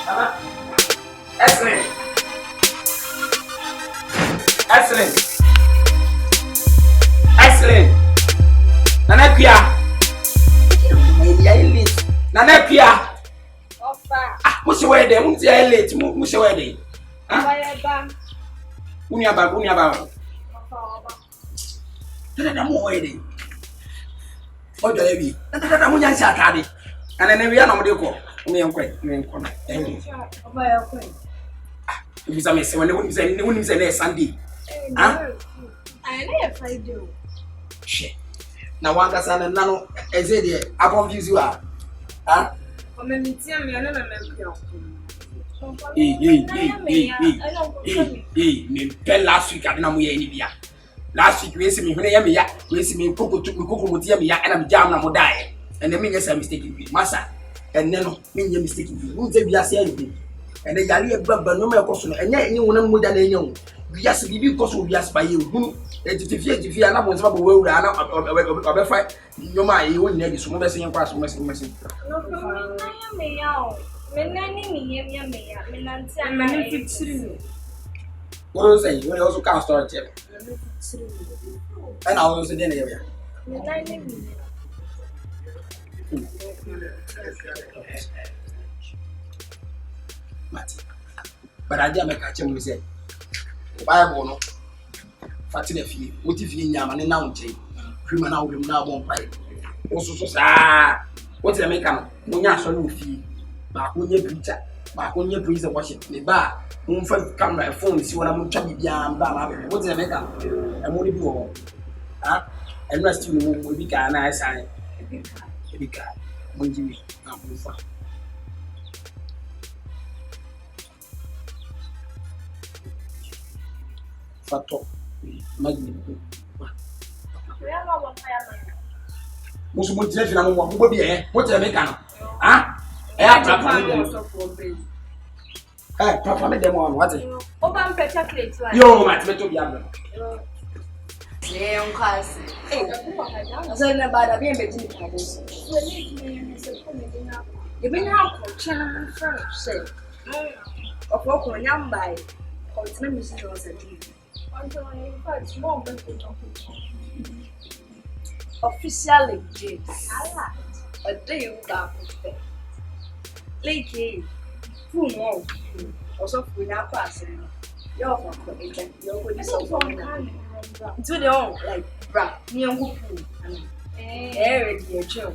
Excellent. Excellent. Excellent. Nana Pia. Nana Pia. Ah, what's your wedding? What's your late? What's your wedding? Unyaba. Nana mo wedding. What do you mean? Nana mo yan satade. And then we are not going to me uncle. You say when you say Sunday. Huh? I know if I do. Shit. Now one person and nano is it I confuse you are. Huh? Me last week I didn't know any. Last week we see me when I am ya, we see me cocoa to cocoa with and I'm jam and die. And the mean I'm mistaken with massa. And then mean you're mistaken. Who say we are saying? And the Yali brother no more question, and yet anyone more than a young. We just give you cost will be asked by you. If you are not one of the world, I know fight. No, my you wouldn't need to messing and pass messing. No, me out. What was saying? You also can't start it. And I was in the area. But I didn't catch him with it. Bible no. Fatty fee, what if you yam and now take? Criminal will now won't fight. Also, what's the maker? Munya so fee. Back when you preacher, back when you praise and worship the bar. Moon come by phone, see what I'm trying to be. What's the maker? I'm only go. Ah, and rest you will be a nice sign. Big car. When you come for. Fato, magnifique. Most of the time, I'm going to be what's the maker? Ah, Papa made them on what? Open chocolate. Yo, my tomato yam. Yeah, class. I said about being better. You've been out for channel first. Of what when I'm by, or it's not missing was a deal. Officially, James. A day you got late, who knows? Also, without passing, you're from the you're going to so to the own like rap, near who, air dear chill.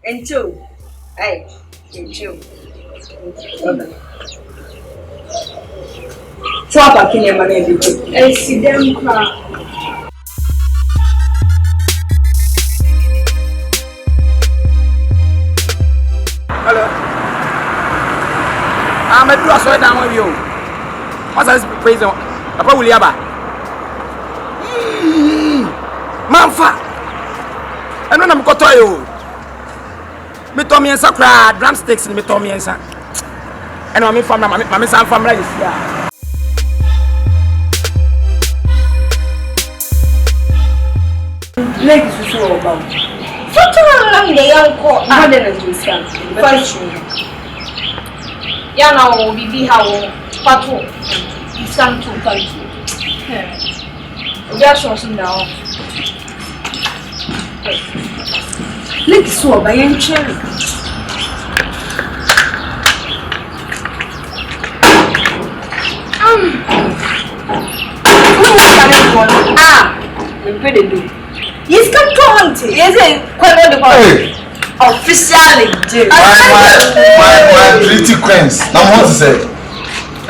And two, hey, chill. Trap in your money, I see them cry. Hello. I'm a plus right down with you. What's this praise? Papa Williaba. Manfa. And when I'm got to you, me Tommy and Sakra drumsticks in me Tommy and Sak. And I'm from my son from right here. Legs is so about. Such a long day, uncle. I didn't do something. Yeah, now we be how Pato is come to country. Just something now. Legs so by any cherry. We pretty do. He's come to hunt. Yes, quite the officially. My pretty queens. Now what to say?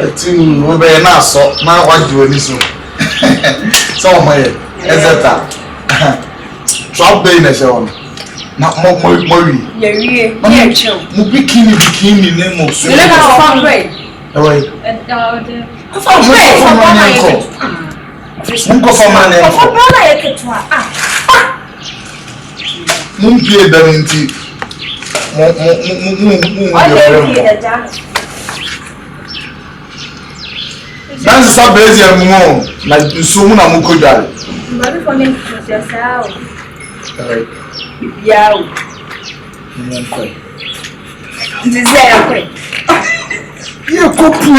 We be now so now what do you so? So my etc. Drop the in the show. Na mo. Yeah, chill. Mo bikini name of so. You never found way. Away. I found way. Munko for man e for brother e ketua munpie darinti Dance sa bezi ya mumo na nsumu na mukodwale mbari for me to sao yao ndize yakwe You go pull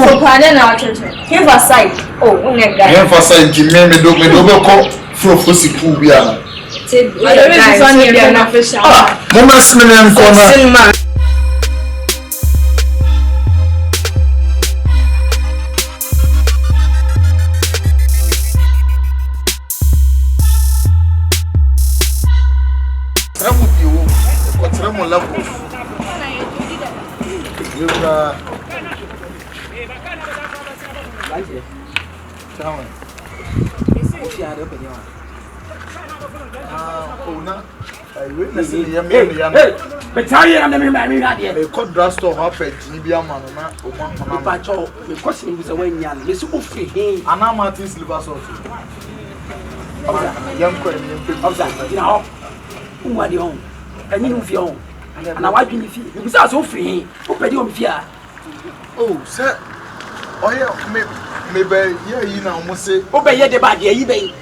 So pardon our church. Give us side. Oh, one guy. You emphasize Jimmy me do go for fosi be ana. Say this one here be official. Mama smene nkona. Oh, sir. Oh, yeah, maybe you know, must say, obey the bag, ye be.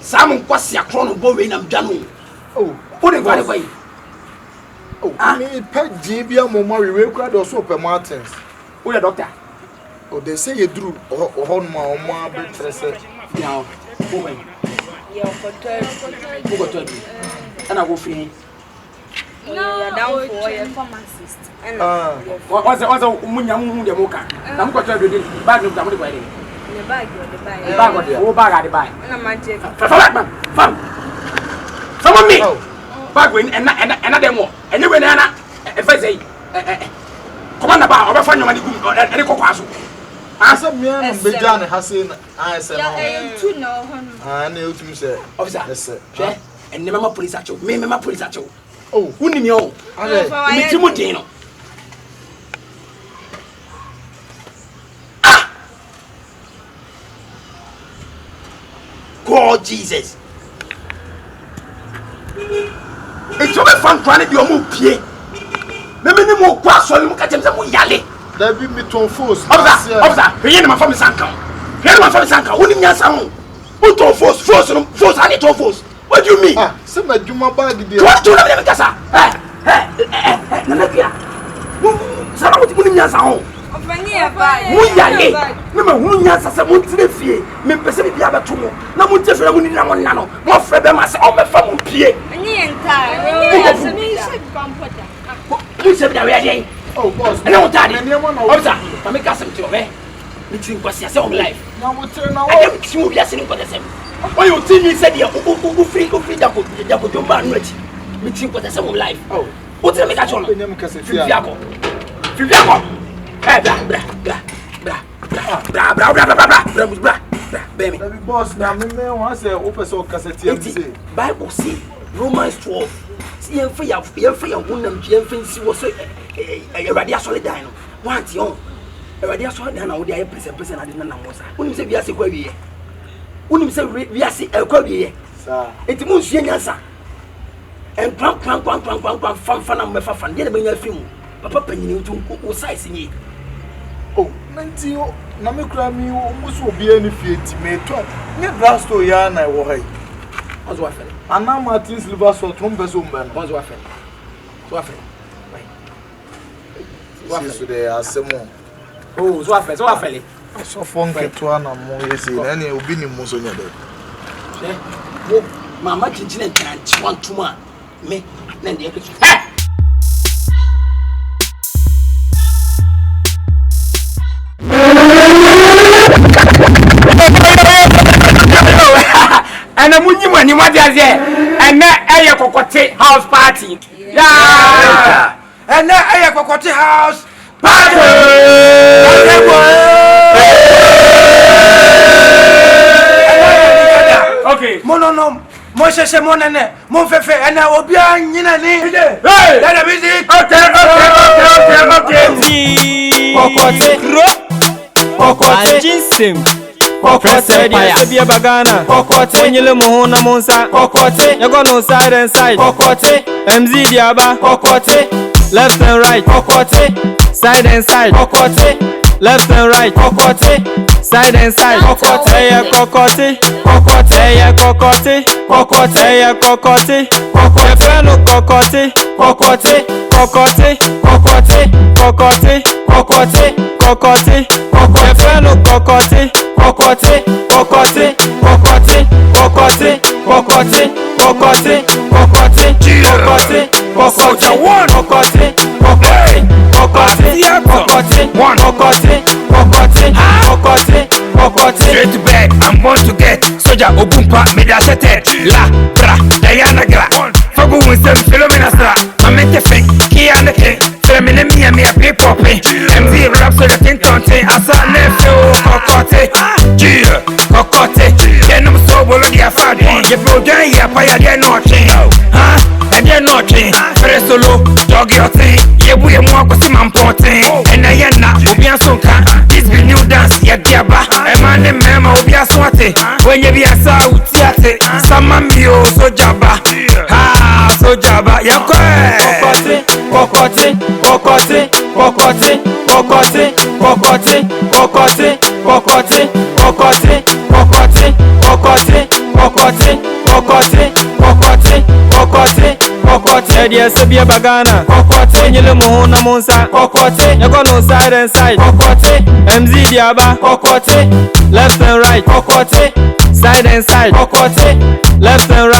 Some was your chrono boring and done. Oh, put it right away. Oh, I mean, Pet Jibia Momari, we cried or Super Martins. Who a doctor? Oh, they say you drew or my better. Now, woman, Yeah, for 12. and I will free. No, you're down for your pharmacist. And What's the Munya the Moka? I'm going to tell you, bag of the way. the bag, the bag. The bag of the whole bag at the buy. And I'm magic. Fun. Some of me. Bag win and another more. And you win Anna. If I say, come on about over fun money and a copasso. Answer me and Bejan has seen. I said, I two no. I knew to say, officer, and the member police at you, me, member police at you. Oh, Who knew you? Timotino. God Jesus. It's over fun trying to do a move here. Maybe no more cross on catch him some yale. there be me to force. Officer, hear my family sanka. Hear my family sanka. Who need sound? Who to force, I need to force. What do you mean? Ah, some of Juma bag there. What do you have Kasa? Nanakia. Sana what you need sound? Muyale. Mema munya sasa muntire fie. Me pese bi aba to mo. Na munte fere mu ni na mo nano. Mo fre be ma se o me fa mo pie. Any entire. Me should comforter. You said that we are there. Oh, boss. And I want that. Officer, I make us to obey. Between question say on life. Now we turn now. I am you be asking for the same. When you see me say you free that go jumba nwechi. Between question say on life. Oh. What tell me catch on? Fifiako. Hey, bra. Baby. Boss, now me want say open so cassette here say. Bible say Romans 12. See you for your wonam jemfin si wo so Erade asole dan no. Want yon. Erade asole dan na wo dey person ade na mo sa. Unim say wiase kwa wiye. Unim say wiase kwa wiye. Sir. Enti mu nsuye nyansa. En kwan fan me fa fan. Dey na benya film. Papa panyini ntu wo size ni. Oh, nanti o na me kura mi o muso obi ani fie ti me to. Me blasto ya na wo hai. Ozo wa fele. Anna Martin Silver so trum beso mban. Ozo wa fele. So wa fele. So they asemo. Oh, so wa fele. So fon keto na mo yesi na ne obi ni mo so nya de. Wo mama kinchine ntanchi wantuma me na ndie ketu. Hey! And a munyi money, what is it? And that a cocotte house party. Yeah. And that a cocotte house party. Okay. Mono, Moshe Monane, Monfefe, and I will be on Yinani. Hey, let the music. Okay. Kokote, Yabia Bagana, Kokote, Yelemohona Monsa, Kokote, Yagono side and side, Kokote, MZ Diaba, Kokote, left and right, Kokote, side and side, Kokote, left and right, Kokote, side and side, Kokote, ya Kokote, Kokote, ya Kokote, Kokote, ya Kokote, Kokote, no Kokote, Kokote, Kokote, Kokote, Kokote, kokote, kokote, kokote. Efeno kokote, kokote, kokote, kokote, kokote, kokote, kokote, kokote, kokote, kokote, kokote, kokote, kokote, kokote, kokote, kokote. Straight to bed, I'm born to get Soja Obumpa, Medashete, La, Bra, Diana Gra, Fabu Winston, Philomena Sra, Mamente Fink, Kiana King, Feminine Mia Mia Pay Poppy, MZ Rap so the Tintonte, Asa Nefio, Kokote, Gia, Kokote, Denum so Bolodia Fadi, you broke down here, Paya, they're not and they're not very solo, dog your thing, yeah, we are more with some important, and I am not, Obian Sonka, this be new dance, yeah, Diaba, a man named Mama Obia Swati, when you be a South Theatre, Sama Mio, so Jabba, so Jabba, yeah, kokote, kokote, kokote, kokote, kokote, kokote, kokote, kokote, kokote, kokote, kokote, kokote, kokote, kokote, kokote, kokote. Edia sebia bagana, kokote, nyele muhuna munsa, kokote, yago no side and side, kokote, MZ diaba, kokote, left and right, kokote, side and side, kokote, left and right.